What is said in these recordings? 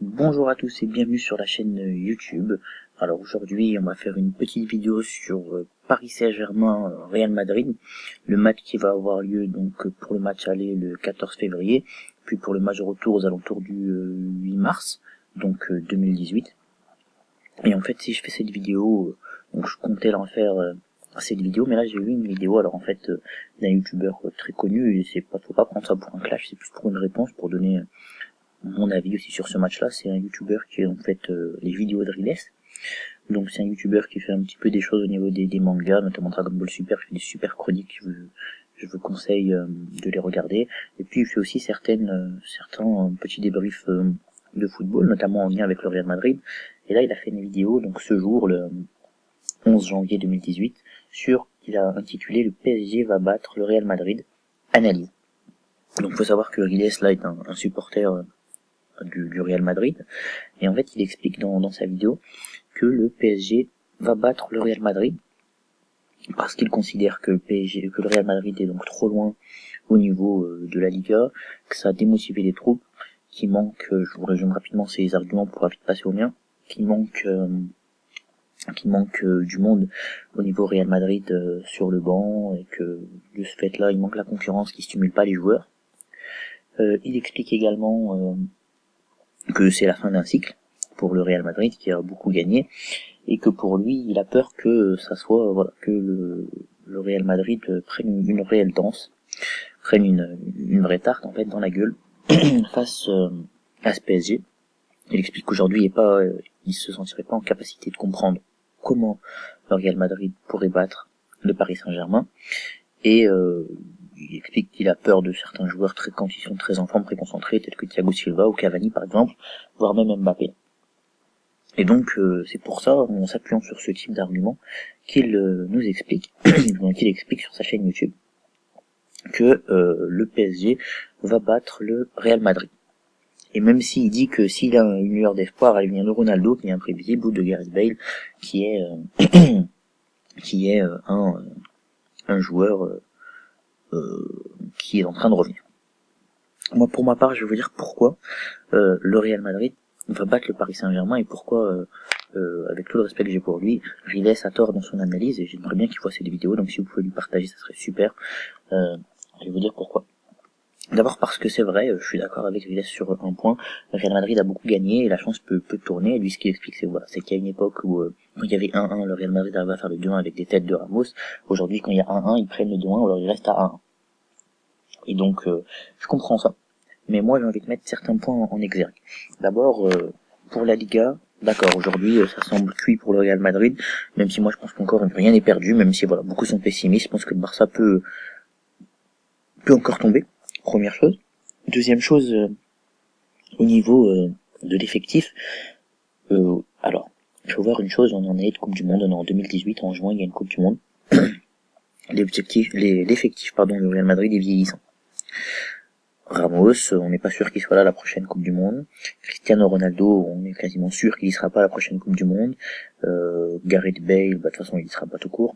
Bonjour à tous et bienvenue sur la chaîne YouTube. Alors aujourd'hui on va faire une petite vidéo sur Paris Saint-Germain Real Madrid, le match qui va avoir lieu donc pour le match aller le 14 février, puis pour le match retour aux alentours du 8 mars, donc 2018. Et en fait si je fais cette vidéo, donc je comptais en faire cette vidéo, mais là j'ai vu une vidéo alors en fait d'un youtubeur très connu, et c'est pas, faut pas prendre ça pour un clash, c'est plus pour une réponse, pour donner mon avis aussi sur ce match-là. C'est un youtubeur qui est en fait les vidéos de Riles. Donc c'est un youtubeur qui fait un petit peu des choses au niveau des mangas, notamment Dragon Ball Super, qui fait des super chroniques, je vous conseille de les regarder. Et puis il fait aussi certains petits débriefs de football, notamment en lien avec le Real Madrid. Et là il a fait une vidéo, donc ce jour, le 11 janvier 2018, qu'il a intitulé Le PSG va battre le Real Madrid, analyse. Donc faut savoir que Riles là est un supporter du Real Madrid, et en fait il explique dans sa vidéo que le PSG va battre le Real Madrid parce qu'il considère que le Real Madrid est donc trop loin au niveau de la Liga, que ça a démotivé les troupes, qu'il manque, je vous résume rapidement ces arguments pour vite passer au mien, qu'il manque du monde au niveau Real Madrid sur le banc, et que de ce fait là il manque la concurrence qui stimule pas les joueurs. Il explique également que c'est la fin d'un cycle pour le Real Madrid qui a beaucoup gagné, et que pour lui il a peur que ça soit que le Real Madrid prenne une réelle danse, prenne une vraie tarte en fait dans la gueule face à ce PSG. Il explique qu'aujourd'hui il se sentirait pas en capacité de comprendre comment le Real Madrid pourrait battre le Paris Saint-Germain, et il explique qu'il a peur de certains joueurs quand ils sont très en forme, très concentrés, tels que Thiago Silva ou Cavani par exemple, voire même Mbappé. Et donc c'est pour ça, en s'appuyant sur ce type d'argument, qu'il nous explique, qu'il explique sur sa chaîne YouTube, que le PSG va battre le Real Madrid. Et même s'il dit que s'il a une lueur d'espoir, elle vient de Ronaldo, qui est imprévisible, ou de Gareth Bale, qui est un joueur qui est en train de revenir. Moi, pour ma part, je vais vous dire pourquoi le Real Madrid va battre le Paris Saint-Germain, et pourquoi, avec tout le respect que j'ai pour lui, Riles a tort dans son analyse, et j'aimerais bien qu'il voit cette vidéo, donc si vous pouvez lui partager, ça serait super. Je vais vous dire pourquoi. D'abord parce que c'est vrai, je suis d'accord avec Riles sur un point, le Real Madrid a beaucoup gagné, et la chance peut tourner, et lui ce qu'il explique c'est qu'il y a une époque où quand il y avait 1-1, le Real Madrid arrivait à faire le 2-1 avec des têtes de Ramos. Aujourd'hui, quand il y a 1-1, ils prennent le 2-1, alors il reste à 1-1. Et donc, je comprends ça. Mais moi, j'ai envie de mettre certains points en exergue. D'abord, pour la Liga, d'accord, aujourd'hui, ça semble cuit pour le Real Madrid, même si moi, je pense qu'encore rien n'est perdu, même si, voilà, beaucoup sont pessimistes. Je pense que le Barça peut encore tomber, première chose. Deuxième chose, au niveau de l'effectif, alors, il faut voir une chose, on en est de Coupe du Monde, on est en 2018, en juin, il y a une Coupe du Monde. L'effectif, du Real Madrid est vieillissant. Ramos, on n'est pas sûr qu'il soit là à la prochaine Coupe du Monde. Cristiano Ronaldo, on est quasiment sûr qu'il y sera pas à la prochaine Coupe du Monde. Gareth Bale, de toute façon il y sera pas tout court.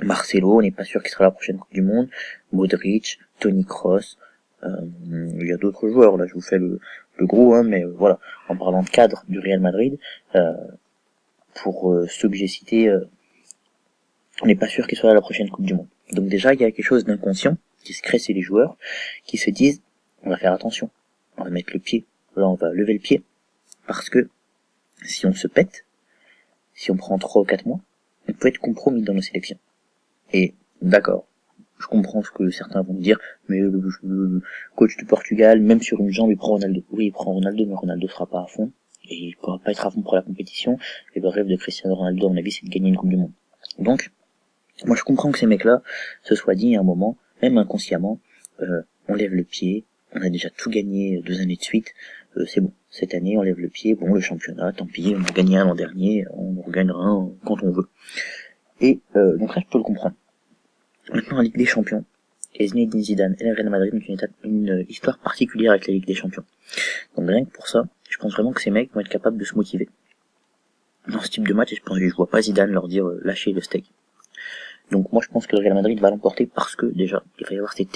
Marcelo, on n'est pas sûr qu'il sera à la prochaine Coupe du Monde. Modric, Toni Kroos, il y a d'autres joueurs, là je vous fais le gros, mais voilà, en parlant de cadre du Real Madrid, pour ceux que j'ai cités, on n'est pas sûr qu'il soit là à la prochaine Coupe du Monde. Donc déjà, il y a quelque chose d'inconscient qui se crée chez les joueurs, qui se disent, on va faire attention, on va mettre le pied, là on va lever le pied, parce que si on se pète, si on prend 3 ou 4 mois, on peut être compromis dans nos sélections. Et d'accord, je comprends ce que certains vont me dire, mais le coach du Portugal, même sur une jambe, il prend Ronaldo. Oui, il prend Ronaldo, mais Ronaldo sera pas à fond, et il pourra pas être à fond pour la compétition, et le rêve de Cristiano Ronaldo, à mon avis, c'est de gagner une Coupe du Monde. Donc, moi je comprends que ces mecs-là se soient dit à un moment, même inconsciemment, on lève le pied, on a déjà tout gagné 2 années de suite, c'est bon, cette année on lève le pied, bon le championnat, tant pis, on a gagné un l'an dernier, on en regagnera un quand on veut. Et donc là je peux le comprendre. Maintenant la Ligue des Champions, et Zinedine Zidane et le Real Madrid ont une histoire particulière avec la Ligue des Champions. Donc rien que pour ça, je pense vraiment que ces mecs vont être capables de se motiver dans ce type de match, et je vois pas Zidane leur dire lâchez le steak. Donc moi je pense que le Real Madrid va l'emporter parce que déjà il va y avoir il va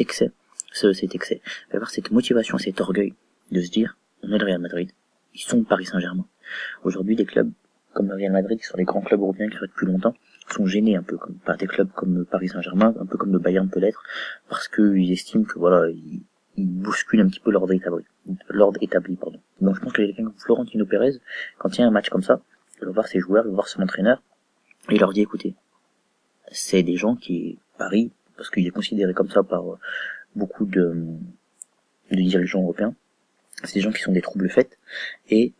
y avoir cette motivation, cet orgueil de se dire on est le Real Madrid ils sont Paris Saint-Germain. Aujourd'hui, des clubs comme le Real Madrid, qui sont les grands clubs européens qui sont depuis longtemps, sont gênés un peu par des clubs comme Paris Saint-Germain, un peu comme le Bayern peut l'être, parce qu'ils estiment que voilà, ils bousculent un petit peu l'ordre établi, pardon. Donc je pense que quelqu'un comme Florentino Pérez, quand il y a un match comme ça, il va voir ses joueurs, il va voir son entraîneur, et il leur dit écoutez, c'est des gens qui, Paris, parce qu'il est considéré comme ça par beaucoup de dirigeants européens, c'est des gens qui sont des troubles faits, et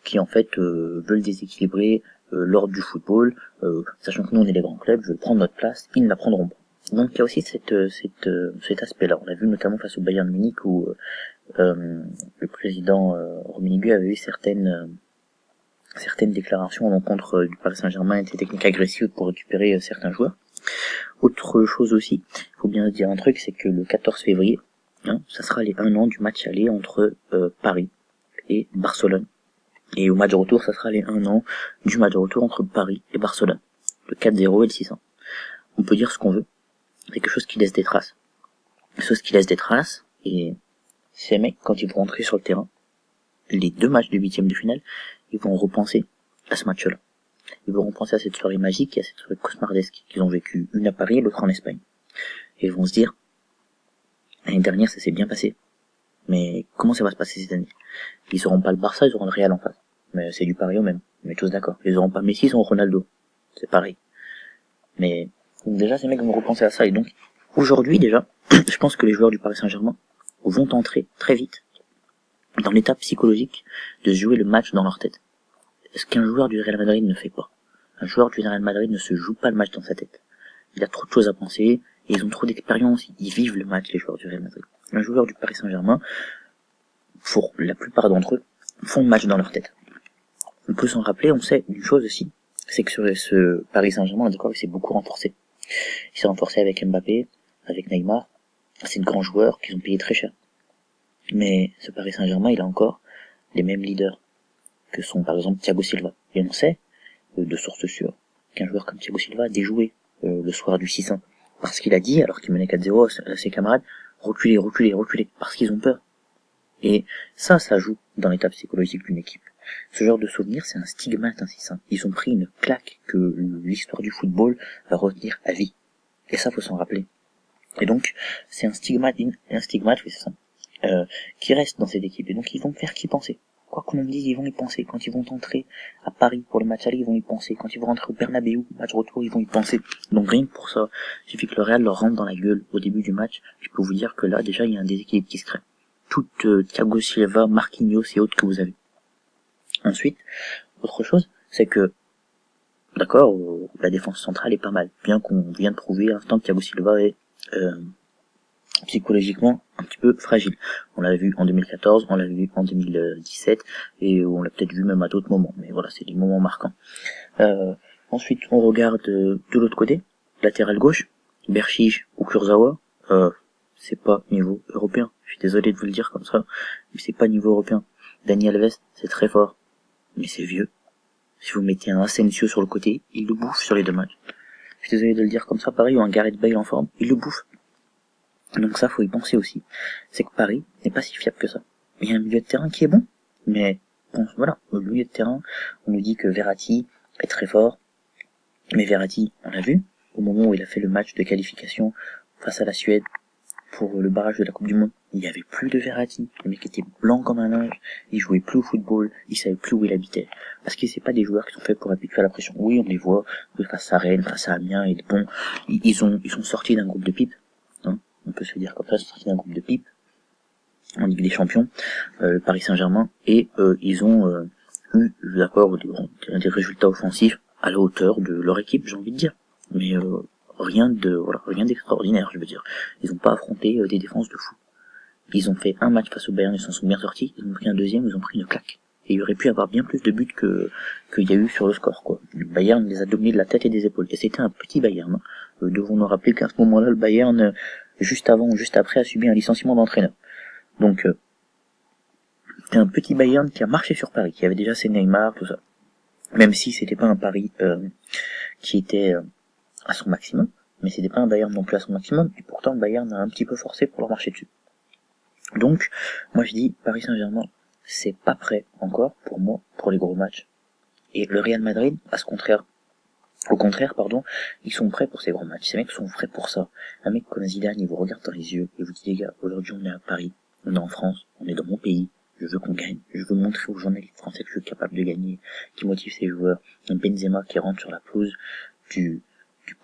qui en fait veulent déséquilibrer l'ordre du football, sachant que nous on est des grands clubs, veulent prendre notre place, ils ne la prendront pas. Donc il y a aussi cet aspect-là. On l'a vu notamment face au Bayern Munich où le président Rummenigge avait eu certaines déclarations à l'encontre du Paris Saint-Germain et de ses techniques agressives pour récupérer certains joueurs. Autre chose aussi, il faut bien se dire un truc, c'est que le 14 février, ça sera les 1 an du match aller entre Paris et Barcelone. Et au match de retour, ça sera les 1 an du match de retour entre Paris et Barcelone. Le 4-0 et le 6-1. On peut dire ce qu'on veut. C'est quelque chose qui laisse des traces. Quelque chose qui laisse des traces, et ces mecs, quand ils vont rentrer sur le terrain, les 2 matchs de 8e de finale, ils vont repenser à ce match-là. Ils vont repenser à cette soirée magique et à cette soirée cauchemardesque qu'ils ont vécue, une à Paris et l'autre en Espagne. Et ils vont se dire, l'année dernière ça s'est bien passé, mais comment ça va se passer cette année? Ils auront pas le Barça, ils auront le Real en face. Mais c'est du pari au même, on est tous d'accord. Ils auront pas Messi, ils auront Ronaldo. C'est pareil. Mais déjà ces mecs vont repenser à ça, et donc aujourd'hui déjà, je pense que les joueurs du Paris Saint-Germain vont entrer très vite dans l'étape psychologique de jouer le match dans leur tête. Ce qu'un joueur du Real Madrid ne fait pas. Un joueur du Real Madrid ne se joue pas le match dans sa tête. Il a trop de choses à penser, et ils ont trop d'expérience, ils vivent le match, les joueurs du Real Madrid. Un joueur du Paris Saint-Germain, pour la plupart d'entre eux, font le match dans leur tête. On peut s'en rappeler, on sait une chose aussi, c'est que sur ce Paris Saint-Germain, d'accord, il s'est beaucoup renforcé. Il s'est renforcé avec Mbappé, avec Neymar, c'est de grands joueurs qui ont payé très cher. Mais ce Paris Saint-Germain, il a encore les mêmes leaders que sont par exemple Thiago Silva. Et on sait, de sources sûres, qu'un joueur comme Thiago Silva a déjoué le soir du 6-1. Parce qu'il a dit, alors qu'il menait 4-0 à ses camarades, reculez, reculez, reculez, parce qu'ils ont peur. Et ça joue dans l'état psychologique d'une équipe. Ce genre de souvenir, c'est un stigmate incessant. Ils ont pris une claque que l'histoire du football va retenir à vie. Et ça, faut s'en rappeler. Et donc, c'est un stigmate, oui, c'est ça, qui reste dans cette équipe. Et donc, ils vont faire qu'y penser. Quoi qu'on me dise, ils vont y penser. Quand ils vont entrer à Paris pour le match aller, ils vont y penser. Quand ils vont rentrer au Bernabéu, match retour, ils vont y penser. Donc, rien que pour ça, il suffit que le Real leur rentre dans la gueule au début du match. Je peux vous dire que là, déjà, il y a un déséquilibre qui se crée. Tout Thiago Silva, Marquinhos et autres que vous avez. Ensuite, autre chose, c'est que, d'accord, la défense centrale est pas mal. Bien qu'on vient de prouver à l'instant que Thiago Silva est psychologiquement un petit peu fragile. On l'a vu en 2014, on l'a vu en 2017, et on l'a peut-être vu même à d'autres moments. Mais voilà, c'est des moments marquants. Ensuite, on regarde de l'autre côté, latéral gauche, Berchich ou Kurzawa. C'est pas niveau européen. Je suis désolé de vous le dire comme ça, mais c'est pas niveau européen. Dani Alves, c'est très fort, mais c'est vieux. Si vous mettez un Asensio sur le côté, il le bouffe sur les 2 matchs. Je suis désolé de le dire comme ça, pareil, ou un Gareth Bale en forme, il le bouffe. Donc ça, faut y penser aussi. C'est que Paris n'est pas si fiable que ça. Il y a un milieu de terrain qui est bon, mais bon, voilà, au milieu de terrain, on nous dit que Verratti est très fort, mais Verratti, on l'a vu, au moment où il a fait le match de qualification face à la Suède pour le barrage de la Coupe du Monde, il n'y avait plus de Verratti. Le mec était blanc comme un linge, il jouait plus au football, il savait plus où il habitait. Parce que c'est pas des joueurs qui sont faits pour appliquer la pression. Oui, on les voit face à Rennes, face à Amiens, et bon, ils sont sortis d'un groupe de pipes, hein, on peut se dire comme ça, ils sont sortis d'un groupe de pipes en Ligue des Champions, Paris Saint-Germain, et ils ont eu, d'accord, des résultats offensifs à la hauteur de leur équipe, j'ai envie de dire. Mais rien d'extraordinaire, je veux dire. Ils n'ont pas affronté des défenses de fou. Ils ont fait un match face au Bayern, ils s'en sont bien sortis. Ils ont pris un deuxième, ils ont pris une claque. Et il aurait pu avoir bien plus de buts qu'il y a eu sur le score, quoi. Le Bayern les a dominés de la tête et des épaules. Et c'était un petit Bayern. Devons-nous rappeler qu'à ce moment-là, le Bayern, juste avant ou juste après, a subi un licenciement d'entraîneur. Donc, c'était un petit Bayern qui a marché sur Paris, qui avait déjà ses Neymar, tout ça. Même si c'était pas un Paris qui était à son maximum, mais c'était pas un Bayern non plus à son maximum, et pourtant Bayern a un petit peu forcé pour leur marcher dessus. Donc, moi je dis, Paris Saint-Germain, c'est pas prêt encore pour moi pour les gros matchs. Et le Real Madrid, au contraire, ils sont prêts pour ces gros matchs. Ces mecs sont prêts pour ça. Un mec comme Zidane, il vous regarde dans les yeux et vous dit, les gars, aujourd'hui on est à Paris, on est en France, on est dans mon pays, je veux qu'on gagne, je veux montrer aux journalistes français que je suis capable de gagner, qui motive ses joueurs. Un Benzema qui rentre sur la pelouse du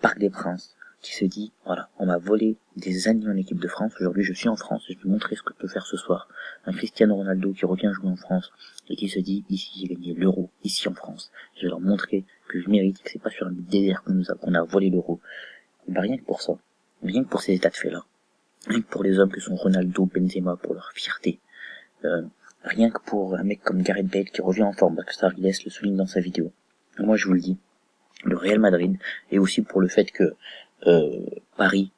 Parc des Princes, qui se dit, voilà, on m'a volé des années en équipe de France, aujourd'hui je suis en France, je vais montrer ce que je peux faire ce soir. Un Cristiano Ronaldo qui revient jouer en France, et qui se dit, ici j'ai gagné l'Euro, ici en France, je vais leur montrer que je mérite, que c'est pas sur un désert qu'on a volé l'Euro. Bah rien que pour ça, rien que pour ces états de fait là, rien que pour les hommes que sont Ronaldo, Benzema, pour leur fierté, rien que pour un mec comme Gareth Bale qui revient en forme, parce que ça Riles le souligne dans sa vidéo. Moi je vous le dis, le Real Madrid, et aussi pour le fait que Paris,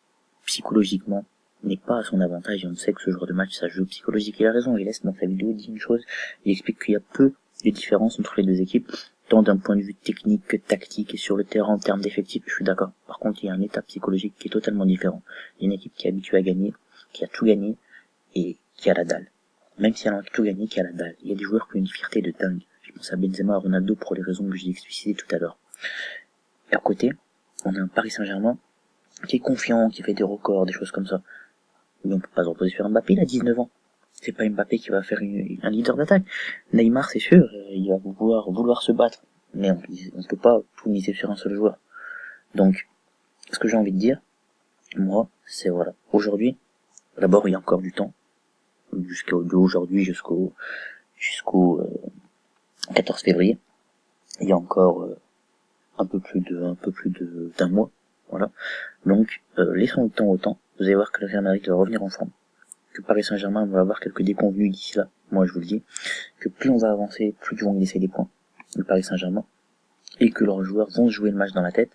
psychologiquement, n'est pas à son avantage, et on sait que ce genre de match, ça joue psychologique. Il a raison, il laisse dans sa vidéo, il dit une chose, il explique qu'il y a peu de différence entre les deux équipes, tant d'un point de vue technique que tactique, et sur le terrain en termes d'effectifs, je suis d'accord. Par contre, il y a un état psychologique qui est totalement différent. Il y a une équipe qui est habituée à gagner, qui a tout gagné, et qui a la dalle. Même si elle a tout gagné, qui a la dalle. Il y a des joueurs qui ont une fierté de dingue. Je pense à Benzema, à Ronaldo, pour les raisons que j'ai explicitées tout à l'heure. Et à côté, on a un Paris Saint-Germain qui est confiant, qui fait des records, des choses comme ça. Mais on peut pas se reposer sur Mbappé, il a 19 ans. C'est pas Mbappé qui va faire un leader d'attaque. Neymar, c'est sûr, il va vouloir se battre. Mais on peut pas tout miser sur un seul joueur. Donc, ce que j'ai envie de dire, moi, c'est voilà. Aujourd'hui, d'abord, il y a encore du temps. D'aujourd'hui jusqu'au 14 février. Il y a encore un peu plus d'un mois. Voilà. Donc, laissons le temps au temps. Vous allez voir que le Real Madrid va revenir en forme. Que Paris Saint-Germain va avoir quelques déconvenus d'ici là. Moi, je vous le dis. Que plus on va avancer, plus ils vont laisser des points. Le Paris Saint-Germain. Et que leurs joueurs vont se jouer le match dans la tête.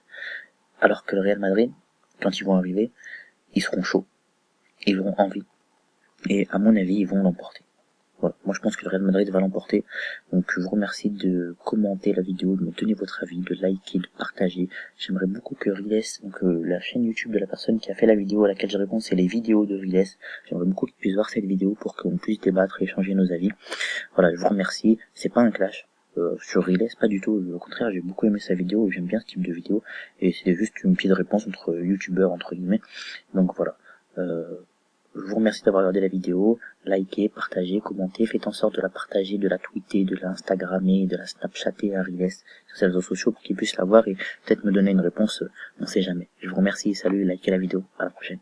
Alors que le Real Madrid, quand ils vont arriver, ils seront chauds. Ils auront envie. Et à mon avis, ils vont l'emporter. Voilà. Moi, je pense que le Real Madrid va l'emporter. Donc, je vous remercie de commenter la vidéo, de me donner votre avis, de liker, de partager. J'aimerais beaucoup que Riles, donc la chaîne YouTube de la personne qui a fait la vidéo à laquelle je réponds, c'est les vidéos de Riles. J'aimerais beaucoup qu'il puisse voir cette vidéo pour qu'on puisse débattre et échanger nos avis. Voilà, je vous remercie. C'est pas un clash sur Riles, pas du tout. Au contraire, j'ai beaucoup aimé sa vidéo. J'aime bien ce type de vidéo. Et c'était juste une petite réponse entre youtubeurs, entre guillemets. Donc voilà. Je vous remercie d'avoir regardé la vidéo, likez, partagez, commentez, faites en sorte de la partager, de la tweeter, de la instagrammer, de la snapchatter à Riles sur ses réseaux sociaux pour qu'il puisse la voir et peut-être me donner une réponse, on sait jamais. Je vous remercie, salut, likez la vidéo, à la prochaine.